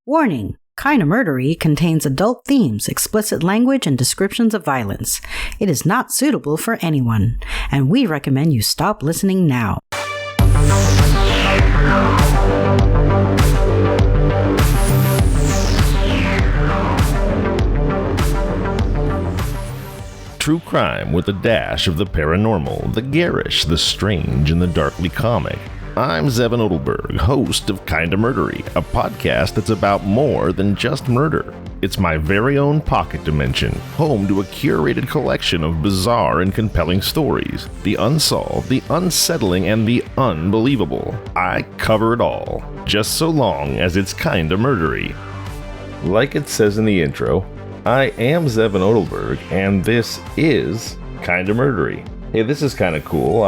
Warning! Kinda Murdery contains adult themes, explicit language, and descriptions of violence. It is not suitable for anyone, and we recommend you stop listening now. True crime with a dash of the paranormal, the garish, the strange, and the darkly comic. I'm Zevin Odelberg, host of Kinda Murdery, a podcast that's about more than just murder. It's my very own pocket dimension, home to a curated collection of bizarre and compelling stories. The unsolved, the unsettling, and the unbelievable. I cover it all, just so long as it's kinda murdery. Like it says in the intro, I am Zevin Odelberg, and this is Kinda Murdery. Hey, this is kind of cool.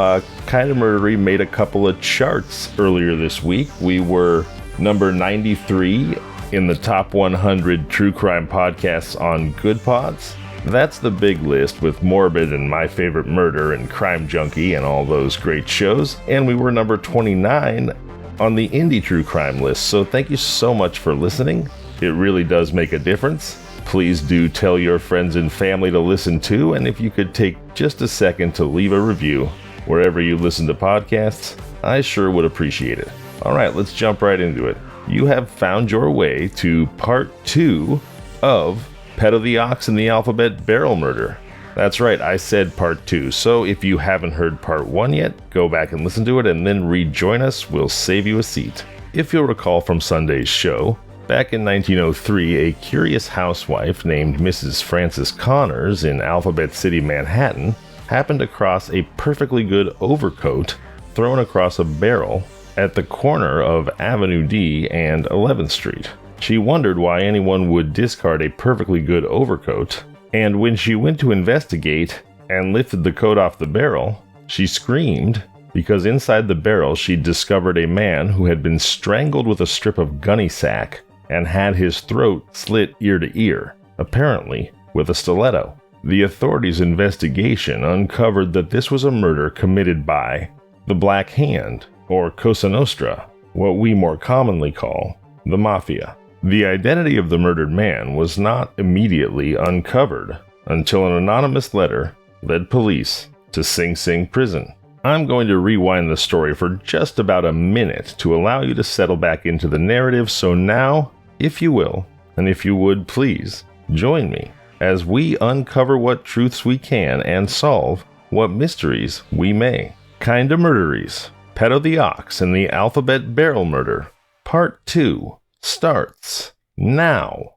Kinda Murdery made a couple of charts earlier this week. We were number 93 in the top 100 true crime podcasts on Good Pods. That's the big list with Morbid and My Favorite Murder and Crime Junkie and all those great shows. And we were number 29 on the Indie True Crime list. So thank you so much for listening. It really does make a difference. Please do tell your friends and family to listen too, and if you could take just a second to leave a review wherever you listen to podcasts, I sure would appreciate it. Alright, let's jump right into it. You have found your way to part 2 of Petto the Ox and the Alphabet Barrel Murder. That's right, I said part 2, so if you haven't heard part 1 yet, go back and listen to it and then rejoin us, we'll save you a seat. If you'll recall from Sunday's show, back in 1903, a curious housewife named Mrs. Frances Connors in Alphabet City, Manhattan, happened across a perfectly good overcoat thrown across a barrel at the corner of Avenue D and 11th Street. She wondered why anyone would discard a perfectly good overcoat, and when she went to investigate and lifted the coat off the barrel, she screamed because inside the barrel she'd discovered a man who had been strangled with a strip of gunny sack and had his throat slit ear to ear, apparently with a stiletto. The authorities' investigation uncovered that this was a murder committed by the Black Hand, or Cosa Nostra, what we more commonly call the Mafia. The identity of the murdered man was not immediately uncovered until an anonymous letter led police to Sing Sing prison. I'm going to rewind the story for just about a minute to allow you to settle back into the narrative, so now, if you will, and if you would please, join me as we uncover what truths we can and solve what mysteries we may. Kinda Murderies, Petto the Ox and the Alphabet Barrel Murder, Part 2 starts now.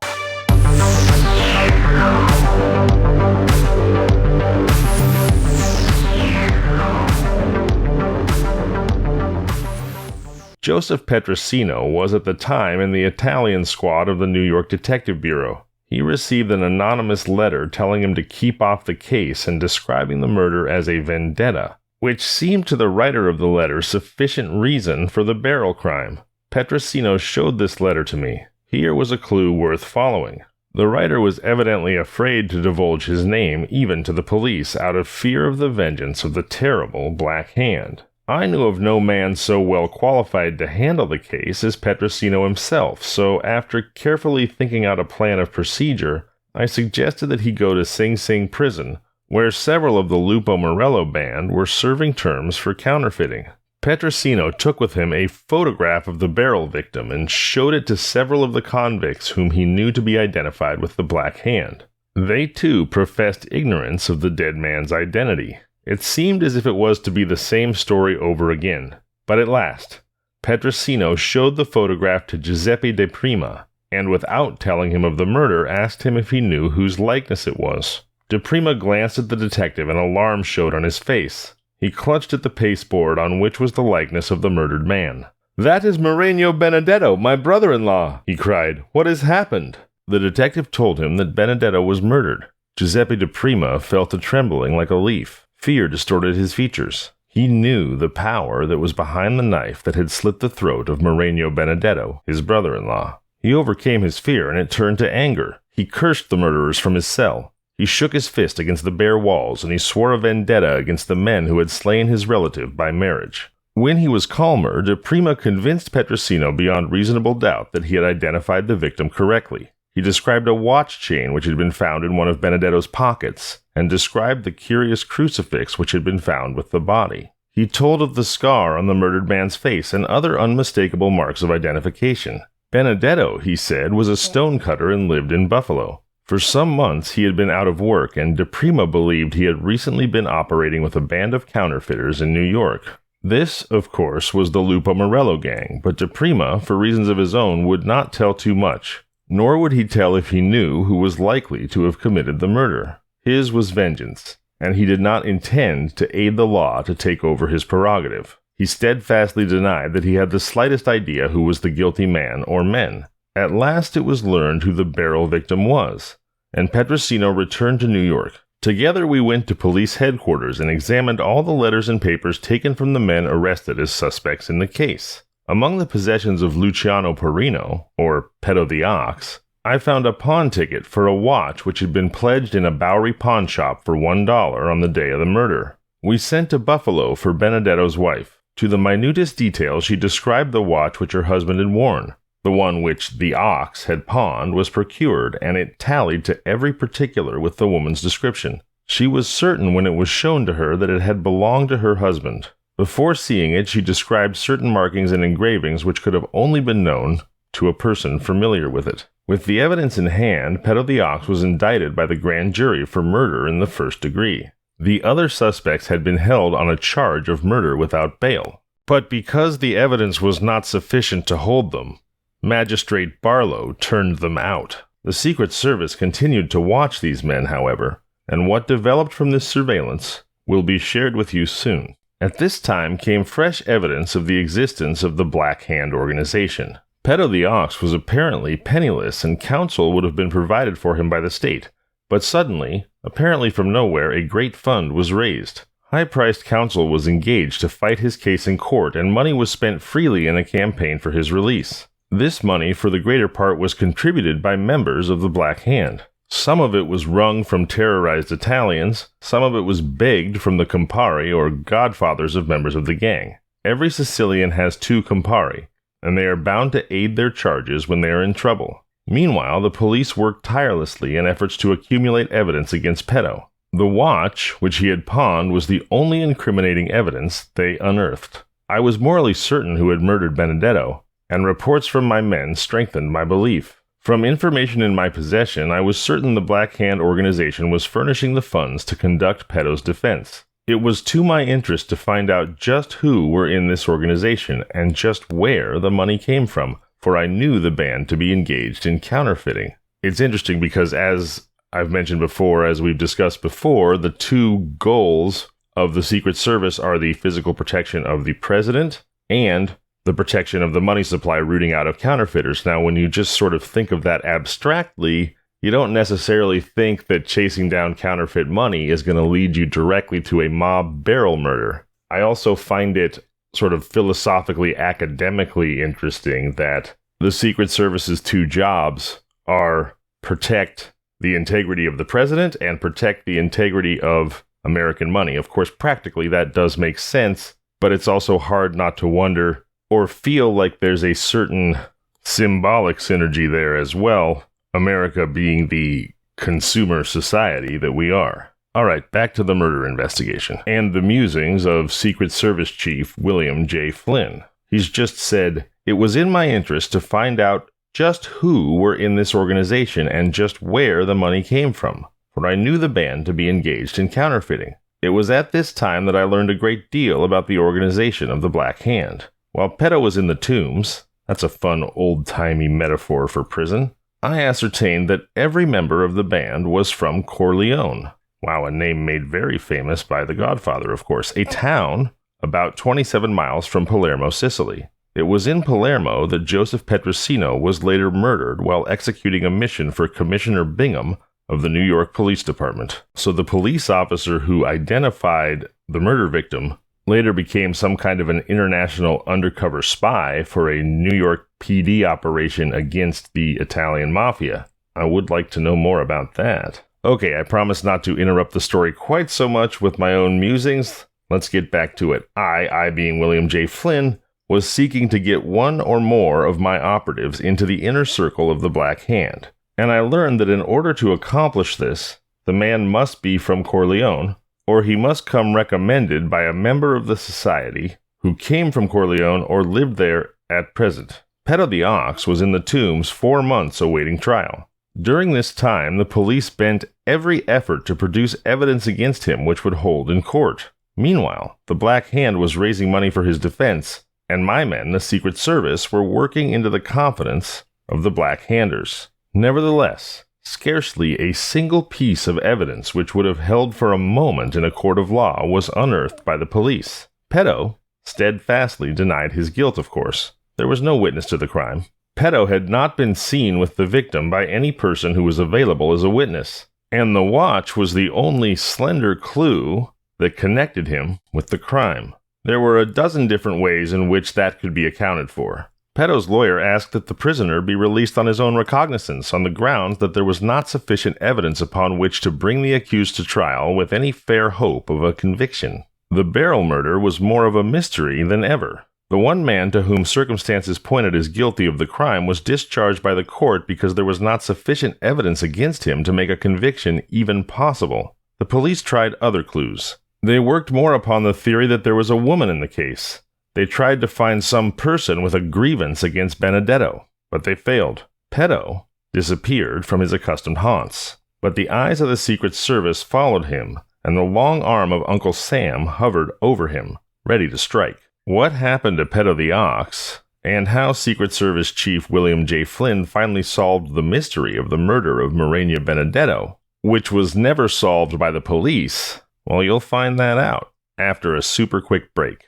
Joseph Petrosino was at the time in the Italian squad of the New York Detective Bureau. He received an anonymous letter telling him to keep off the case and describing the murder as a vendetta, which seemed to the writer of the letter sufficient reason for the barrel crime. Petrosino showed this letter to me. Here was a clue worth following. The writer was evidently afraid to divulge his name even to the police out of fear of the vengeance of the terrible Black Hand. I knew of no man so well qualified to handle the case as Petrosino himself, so after carefully thinking out a plan of procedure, I suggested that he go to Sing Sing prison, where several of the Lupo Morello band were serving terms for counterfeiting. Petrosino took with him a photograph of the barrel victim and showed it to several of the convicts whom he knew to be identified with the Black Hand. They too professed ignorance of the dead man's identity. It seemed as if it was to be the same story over again. But at last, Petrosino showed the photograph to Giuseppe De Prima, and without telling him of the murder, asked him if he knew whose likeness it was. De Prima glanced at the detective and alarm showed on his face. He clutched at the pasteboard on which was the likeness of the murdered man. "That is Mourinho Benedetto, my brother-in-law!" he cried. "What has happened?" The detective told him that Benedetto was murdered. Giuseppe De Prima fell to trembling like a leaf. Fear distorted his features. He knew the power that was behind the knife that had slit the throat of Mourinho Benedetto, his brother-in-law. He overcame his fear, and it turned to anger. He cursed the murderers from his cell. He shook his fist against the bare walls, and he swore a vendetta against the men who had slain his relative by marriage. When he was calmer, DePrima convinced Petrosino beyond reasonable doubt that he had identified the victim correctly. He described a watch chain which had been found in one of Benedetto's pockets, and described the curious crucifix which had been found with the body. He told of the scar on the murdered man's face and other unmistakable marks of identification. Benedetto, he said, was a stonecutter and lived in Buffalo. For some months he had been out of work, and DePrima believed he had recently been operating with a band of counterfeiters in New York. This, of course, was the Lupo Morello gang, but DePrima, for reasons of his own, would not tell too much, nor would he tell if he knew who was likely to have committed the murder. His was vengeance, and he did not intend to aid the law to take over his prerogative. He steadfastly denied that he had the slightest idea who was the guilty man or men. At last it was learned who the barrel victim was, and Petrosino returned to New York. Together we went to police headquarters and examined all the letters and papers taken from the men arrested as suspects in the case. Among the possessions of Luciano Perino, or Petto the Ox, I found a pawn ticket for a watch which had been pledged in a Bowery pawn shop for $1 on the day of the murder. We sent to Buffalo for Benedetto's wife. To the minutest detail she described the watch which her husband had worn. The one which the Ox had pawned was procured, and it tallied to every particular with the woman's description. She was certain when it was shown to her that it had belonged to her husband. Before seeing it, she described certain markings and engravings which could have only been known to a person familiar with it. With the evidence in hand, Petto the Ox was indicted by the grand jury for murder in the first degree. The other suspects had been held on a charge of murder without bail. But because the evidence was not sufficient to hold them, Magistrate Barlow turned them out. The Secret Service continued to watch these men, however, and what developed from this surveillance will be shared with you soon. At this time came fresh evidence of the existence of the Black Hand organization. Petto the Ox was apparently penniless, and counsel would have been provided for him by the state. But suddenly, apparently from nowhere, a great fund was raised. High-priced counsel was engaged to fight his case in court, and money was spent freely in a campaign for his release. This money, for the greater part, was contributed by members of the Black Hand. Some of it was wrung from terrorized Italians, some of it was begged from the compari, or godfathers of members of the gang. Every Sicilian has 2 compari, and they are bound to aid their charges when they are in trouble. Meanwhile, the police worked tirelessly in efforts to accumulate evidence against Petto. The watch, which he had pawned, was the only incriminating evidence they unearthed. I was morally certain who had murdered Benedetto, and reports from my men strengthened my belief. From information in my possession, I was certain the Black Hand organization was furnishing the funds to conduct Petto's defense. It was to my interest to find out just who were in this organization and just where the money came from, for I knew the band to be engaged in counterfeiting. It's interesting because, as I've mentioned before, as we've discussed before, the 2 goals of the Secret Service are the physical protection of the president and the protection of the money supply rooting out of counterfeiters. Now, when you just sort of think of that abstractly, you don't necessarily think that chasing down counterfeit money is going to lead you directly to a mob barrel murder. I also find it sort of philosophically, academically interesting that the Secret Service's 2 jobs are protect the integrity of the president and protect the integrity of American money. Of course, practically that does make sense, but it's also hard not to wonder or feel like there's a certain symbolic synergy there as well, America being the consumer society that we are. All right, back to the murder investigation and the musings of Secret Service Chief William J. Flynn. He's just said, "It was in my interest to find out just who were in this organization and just where the money came from, for I knew the band to be engaged in counterfeiting. It was at this time that I learned a great deal about the organization of the Black Hand. While Petto was in the tombs," that's a fun old-timey metaphor for prison, "I ascertained that every member of the band was from Corleone." Wow, a name made very famous by the Godfather, of course. A town about 27 miles from Palermo, Sicily. It was in Palermo that Joseph Petrosino was later murdered while executing a mission for Commissioner Bingham of the New York Police Department. So the police officer who identified the murder victim later became some kind of an international undercover spy for a New York PD operation against the Italian mafia. I would like to know more about that. Okay, I promise not to interrupt the story quite so much with my own musings. Let's get back to it. I being William J. Flynn, was seeking to get one or more of my operatives into the inner circle of the Black Hand. And I learned that in order to accomplish this, the man must be from Corleone, or he must come recommended by a member of the society who came from Corleone or lived there at present. Petto the Ox was in the Tombs 4 months awaiting trial. During this time, the police bent every effort to produce evidence against him which would hold in court. Meanwhile, the Black Hand was raising money for his defense, and my men, the Secret Service, were working into the confidence of the Black Handers. Nevertheless, scarcely a single piece of evidence which would have held for a moment in a court of law was unearthed by the police. Petto steadfastly denied his guilt, of course. There was no witness to the crime. Petto had not been seen with the victim by any person who was available as a witness, and the watch was the only slender clue that connected him with the crime. There were a dozen different ways in which that could be accounted for. Petto's lawyer asked that the prisoner be released on his own recognizance on the grounds that there was not sufficient evidence upon which to bring the accused to trial with any fair hope of a conviction. The barrel murder was more of a mystery than ever. The one man to whom circumstances pointed as guilty of the crime was discharged by the court because there was not sufficient evidence against him to make a conviction even possible. The police tried other clues. They worked more upon the theory that there was a woman in the case. They tried to find some person with a grievance against Benedetto, but they failed. Petto disappeared from his accustomed haunts, but the eyes of the Secret Service followed him, and the long arm of Uncle Sam hovered over him, ready to strike. What happened to Petto the Ox, and how Secret Service Chief William J. Flynn finally solved the mystery of the murder of Murdery Benedetto, which was never solved by the police, well, you'll find that out after a super quick break.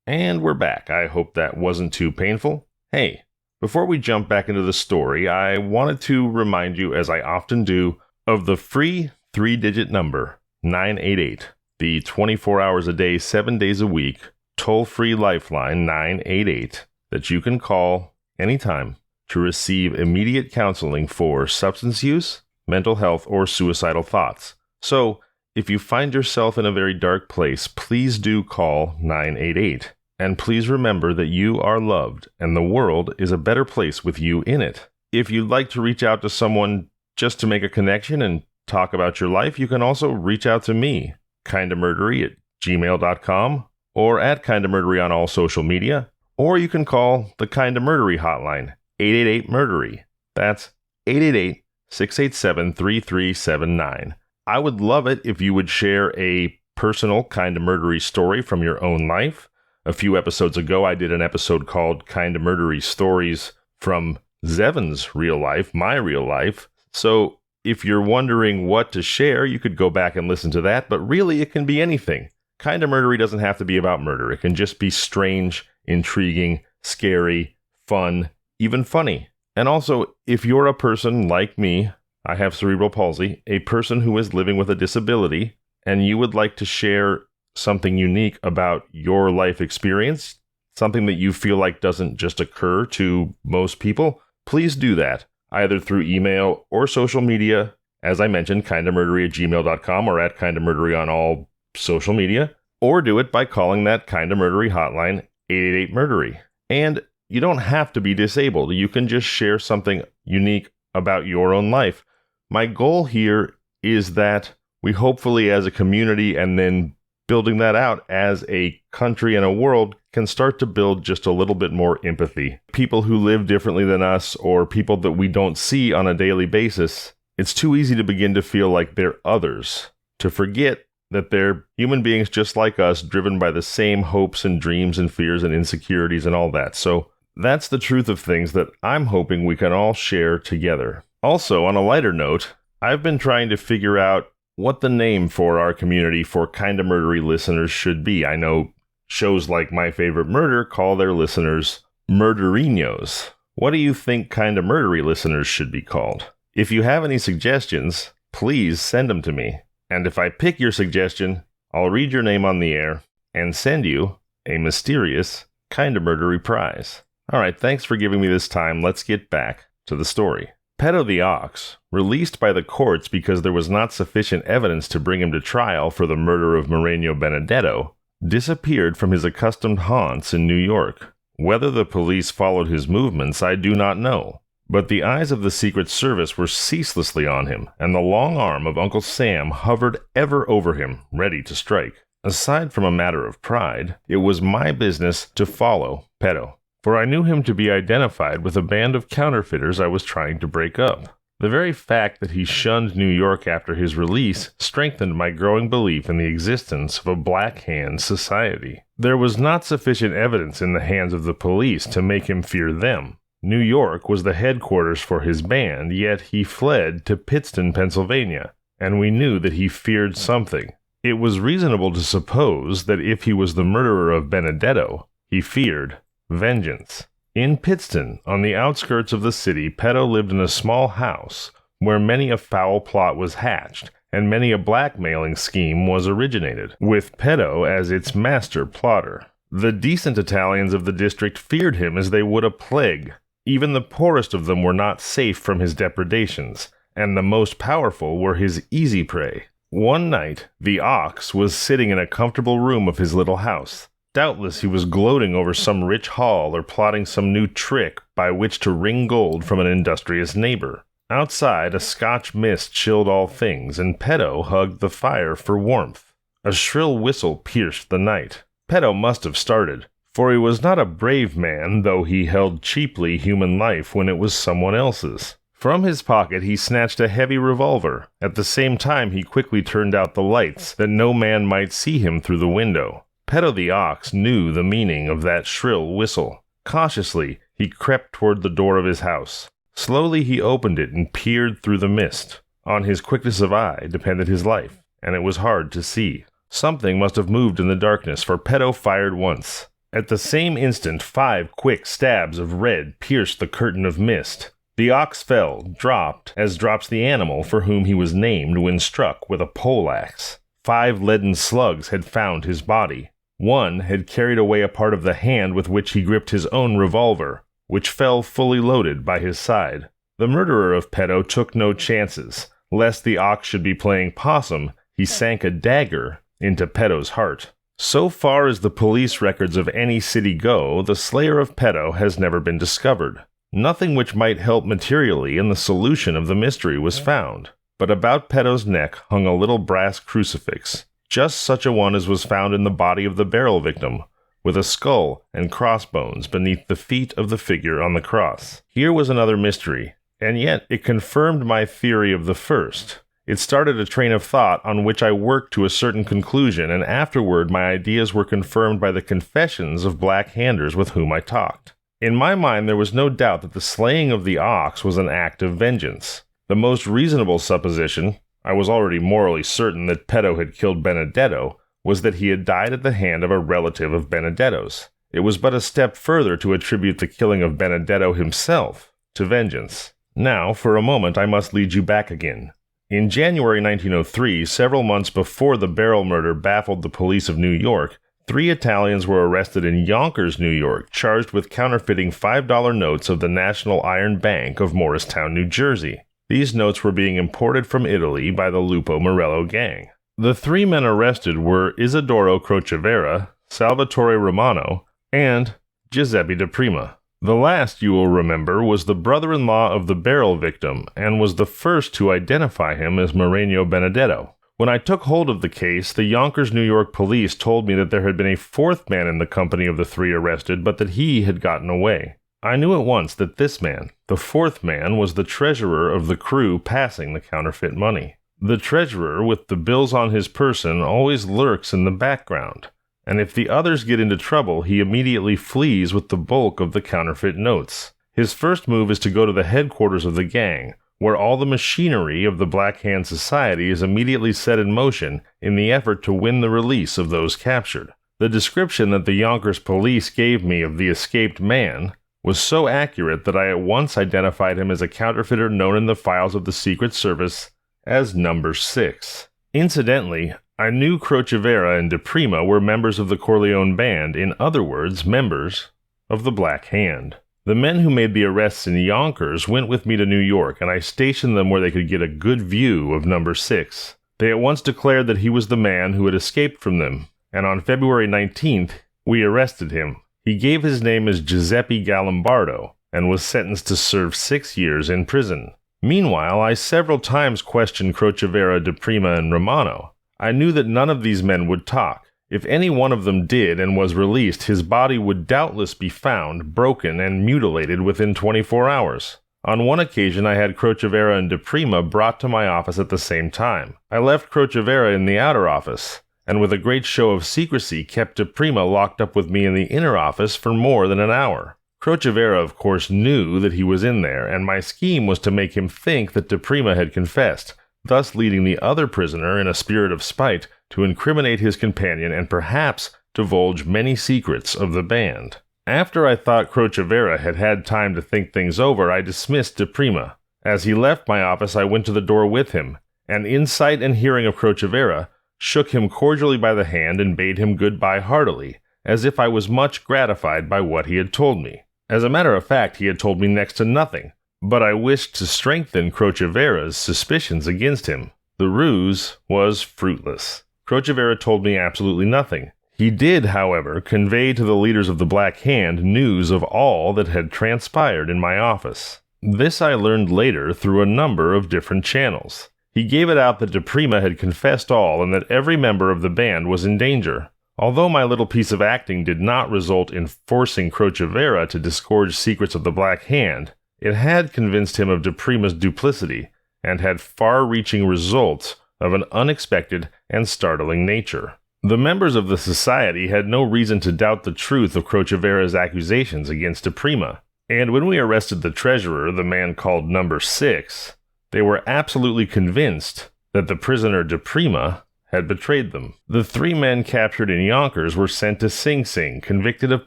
And we're back. I hope that wasn't too painful. Hey, before we jump back into the story, I wanted to remind you, as I often do, of the free 3-digit number, 988, the 24 hours a day, 7 days a week, toll-free lifeline 988 that you can call anytime to receive immediate counseling for substance use, mental health, or suicidal thoughts. So, if you find yourself in a very dark place, please do call 988. And please remember that you are loved and the world is a better place with you in it. If you'd like to reach out to someone just to make a connection and talk about your life, you can also reach out to me, kindamurdery@gmail.com, or at kindamurdery on all social media, or you can call the Kinda Murdery hotline, 888-MURDERY. That's 888-687-3379. I would love it if you would share a personal Kinda Murdery story from your own life. A few episodes ago, I did an episode called Kinda Murdery Stories from Zevin's real life, my real life. So if you're wondering what to share, you could go back and listen to that, but really it can be anything. Kinda Murdery doesn't have to be about murder. It can just be strange, intriguing, scary, fun, even funny. And also, if you're a person like me, I have cerebral palsy, a person who is living with a disability, and you would like to share something unique about your life experience, something that you feel like doesn't just occur to most people, please do that, either through email or social media. As I mentioned, kindamurdery@gmail.com or at kindamurdery on all social media, or do it by calling that Kinda Murdery hotline, 888-MURDERY. And you don't have to be disabled. You can just share something unique about your own life. My goal here is that we hopefully as a community, and then building that out as a country and a world, can start to build just a little bit more empathy. People who live differently than us, or people that we don't see on a daily basis, it's too easy to begin to feel like they're others, to forget that they're human beings just like us, driven by the same hopes and dreams and fears and insecurities and all that. So that's the truth of things that I'm hoping we can all share together. Also, on a lighter note, I've been trying to figure out what the name for our community for Kinda Murdery listeners should be. I know shows like My Favorite Murder call their listeners murderinos. What do you think Kinda Murdery listeners should be called? If you have any suggestions, please send them to me. And if I pick your suggestion, I'll read your name on the air and send you a mysterious Kinda Murdery prize. Alright, thanks for giving me this time. Let's get back to the story. Petto the Ox, released by the courts because there was not sufficient evidence to bring him to trial for the murder of Moreno Benedetto, disappeared from his accustomed haunts in New York. Whether the police followed his movements, I do not know. But the eyes of the Secret Service were ceaselessly on him, and the long arm of Uncle Sam hovered ever over him, ready to strike. Aside from a matter of pride, it was my business to follow Petto, for I knew him to be identified with a band of counterfeiters I was trying to break up. The very fact that he shunned New York after his release strengthened my growing belief in the existence of a Black Hand society. There was not sufficient evidence in the hands of the police to make him fear them. New York was the headquarters for his band, yet he fled to Pittston, Pennsylvania, and we knew that he feared something. It was reasonable to suppose that if he was the murderer of Benedetto, he feared vengeance. In Pittston, on the outskirts of the city, Petto lived in a small house where many a foul plot was hatched, and many a blackmailing scheme was originated, with Petto as its master plotter. The decent Italians of the district feared him as they would a plague. Even the poorest of them were not safe from his depredations, and the most powerful were his easy prey. One night, the Ox was sitting in a comfortable room of his little house. Doubtless he was gloating over some rich haul or plotting some new trick by which to wring gold from an industrious neighbor. Outside, a Scotch mist chilled all things, and Petto hugged the fire for warmth. A shrill whistle pierced the night. Petto must have started, for he was not a brave man, though he held cheaply human life when it was someone else's. From his pocket he snatched a heavy revolver. At the same time he quickly turned out the lights, that no man might see him through the window. Petto the Ox knew the meaning of that shrill whistle. Cautiously he crept toward the door of his house. Slowly he opened it and peered through the mist. On his quickness of eye depended his life, and it was hard to see. Something must have moved in the darkness, for Petto fired once. At the same instant 5 quick stabs of red pierced the curtain of mist. The Ox fell, dropped, as drops the animal for whom he was named when struck with a poleaxe. 5 leaden slugs had found his body. One had carried away a part of the hand with which he gripped his own revolver, which fell fully loaded by his side. The murderer of Petto took no chances. Lest the Ox should be playing possum, he sank a dagger into Petto's heart. So far as the police records of any city go, the slayer of Petto has never been discovered. Nothing which might help materially in the solution of the mystery was found, but about Petto's neck hung a little brass crucifix, just such a one as was found in the body of the barrel victim, with a skull and crossbones beneath the feet of the figure on the cross. Here was another mystery, and yet it confirmed my theory of the first. It started a train of thought on which I worked to a certain conclusion, and afterward my ideas were confirmed by the confessions of black-handers with whom I talked. In my mind there was no doubt that the slaying of the Ox was an act of vengeance. The most reasonable supposition, I was already morally certain that Petto had killed Benedetto, was that he had died at the hand of a relative of Benedetto's. It was but a step further to attribute the killing of Benedetto himself to vengeance. Now, for a moment, I must lead you back again. In January 1903, several months before the barrel murder baffled the police of New York, 3 Italians were arrested in Yonkers, New York, charged with counterfeiting $5 notes of the National Iron Bank of Morristown, New Jersey. These notes were being imported from Italy by the Lupo Morello gang. The 3 men arrested were Isidoro Crocevera, Salvatore Romano, and Giuseppe de Prima. The last, you will remember, was the brother-in-law of the barrel victim, and was the first to identify him as Moreno Benedetto. When I took hold of the case, the Yonkers, New York police told me that there had been a 4th man in the company of the 3 arrested, but that he had gotten away. I knew at once that this man, the 4th man, was the treasurer of the crew passing the counterfeit money. The treasurer, with the bills on his person, always lurks in the background, and if the others get into trouble, he immediately flees with the bulk of the counterfeit notes. His first move is to go to the headquarters of the gang, where all the machinery of the Black Hand Society is immediately set in motion in the effort to win the release of those captured. The description that the Yonkers police gave me of the escaped man was so accurate that I at once identified him as a counterfeiter known in the files of the Secret Service as Number 6. Incidentally, I knew Crocevera and DePrima were members of the Corleone band, in other words, members of the Black Hand. The men who made the arrests in Yonkers went with me to New York, and I stationed them where they could get a good view of number 6. They at once declared that he was the man who had escaped from them, and on February 19th, we arrested him. He gave his name as Giuseppe Galimbardo, and was sentenced to serve 6 years in prison. Meanwhile, I several times questioned Crocevera, DePrima, and Romano. I knew that none of these men would talk. If any one of them did and was released, his body would doubtless be found, broken, and mutilated within 24 hours. On one occasion, I had Crocevera and DePrima brought to my office at the same time. I left Crocevera in the outer office, and with a great show of secrecy kept DePrima locked up with me in the inner office for more than an hour. Crocevera, of course, knew that he was in there, and my scheme was to make him think that DePrima had confessed, thus leading the other prisoner, in a spirit of spite, to incriminate his companion and perhaps divulge many secrets of the band. After I thought Crocevera had had time to think things over, I dismissed DePrima. As he left my office, I went to the door with him, and in sight and hearing of Crocevera, shook him cordially by the hand and bade him goodbye heartily, as if I was much gratified by what he had told me. As a matter of fact, he had told me next to nothing, but I wished to strengthen Crocevera's suspicions against him. The ruse was fruitless. Crocevera told me absolutely nothing. He did, however, convey to the leaders of the Black Hand news of all that had transpired in my office. This I learned later through a number of different channels. He gave it out that DePrima had confessed all and that every member of the band was in danger. Although my little piece of acting did not result in forcing Crocevera to disgorge secrets of the Black Hand, it had convinced him of DePrima's duplicity and had far-reaching results of an unexpected and startling nature. The members of the society had no reason to doubt the truth of Crocevera's accusations against DePrima, and when we arrested the treasurer, the man called number 6, they were absolutely convinced that the prisoner DePrima had betrayed them. The 3 men captured in Yonkers were sent to Sing Sing, convicted of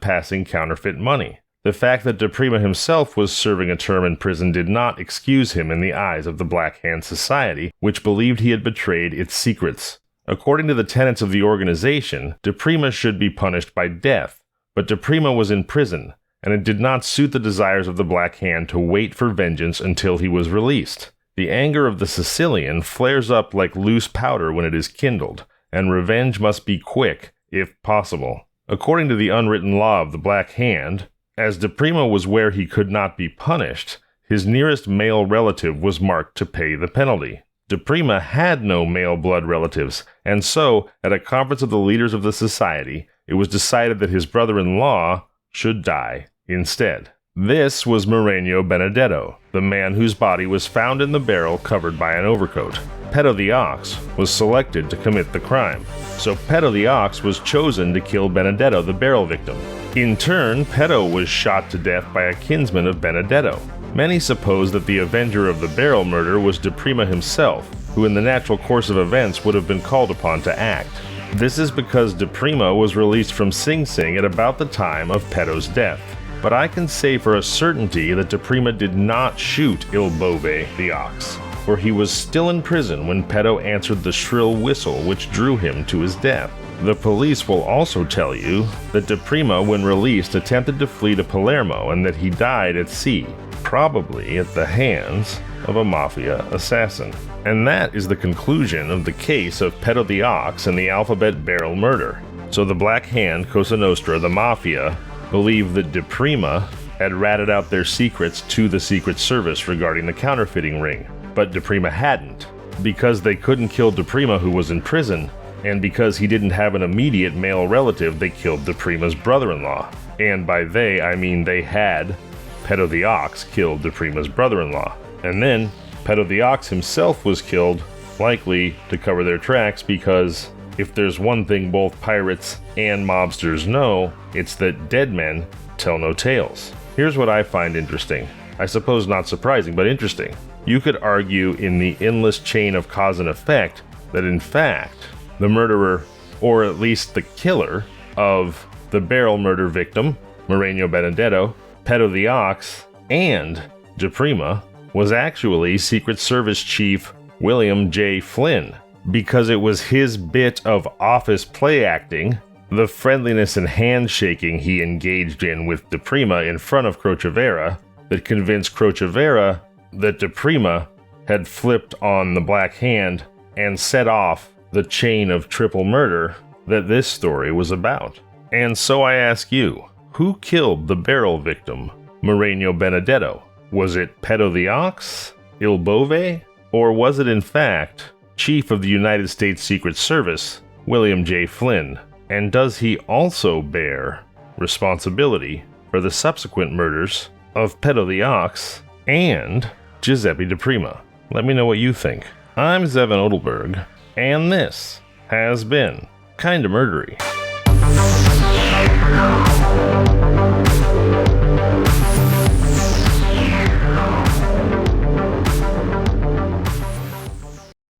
passing counterfeit money. The fact that DePrima himself was serving a term in prison did not excuse him in the eyes of the Black Hand Society, which believed he had betrayed its secrets. According to the tenets of the organization, DePrima should be punished by death, but DePrima was in prison, and it did not suit the desires of the Black Hand to wait for vengeance until he was released. The anger of the Sicilian flares up like loose powder when it is kindled, and revenge must be quick, if possible. According to the unwritten law of the Black Hand, as DePrima was where he could not be punished, his nearest male relative was marked to pay the penalty. DePrima had no male blood relatives, and so, at a conference of the leaders of the society, it was decided that his brother-in-law should die instead. This was Murreño Benedetto, the man whose body was found in the barrel covered by an overcoat. Petto the Ox was selected to commit the crime, so Petto the Ox was chosen to kill Benedetto, the barrel victim. In turn, Petto was shot to death by a kinsman of Benedetto. Many suppose that the avenger of the barrel murder was DePrima himself, who in the natural course of events would have been called upon to act. This is because DePrima was released from Sing Sing at about the time of Petto's death. But I can say for a certainty that DePrima did not shoot Il Bove the Ox, for he was still in prison when Petto answered the shrill whistle which drew him to his death. The police will also tell you that DePrima, when released, attempted to flee to Palermo and that he died at sea, probably at the hands of a mafia assassin. And that is the conclusion of the case of Petto the Ox and the Alphabet Barrel murder. So the Black Hand, Cosa Nostra, the Mafia, believed that DePrima had ratted out their secrets to the Secret Service regarding the counterfeiting ring, but DePrima hadn't. Because they couldn't kill DePrima, who was in prison, and because he didn't have an immediate male relative, they killed DePrima's brother-in-law. And by they, I mean they had Petto the Ox killed DePrima's brother-in-law. And then Petto the Ox himself was killed, likely to cover their tracks, because if there's one thing both pirates and mobsters know, it's that dead men tell no tales. Here's what I find interesting. I suppose not surprising, but interesting. You could argue in the endless chain of cause and effect that in fact, the murderer, or at least the killer, of the barrel murder victim, Murreño Benedetto, Petto the Ox, and DePrima was actually Secret Service Chief William J. Flynn. because it was his bit of office play acting, the friendliness and handshaking he engaged in with DePrima in front of Crocevera, that convinced Crocevera that DePrima had flipped on the Black Hand and set off the chain of triple murder that this story was about. And so I ask you, who killed the barrel victim, Moreno Benedetto? Was it Petto the Ox, Il Bove, or was it in fact Chief of the United States Secret Service, William J. Flynn? And does he also bear responsibility for the subsequent murders of Petto the Ox and Giuseppe DePrima? Let me know what you think. I'm Zevin Odelberg, and this has been Kinda Murdery.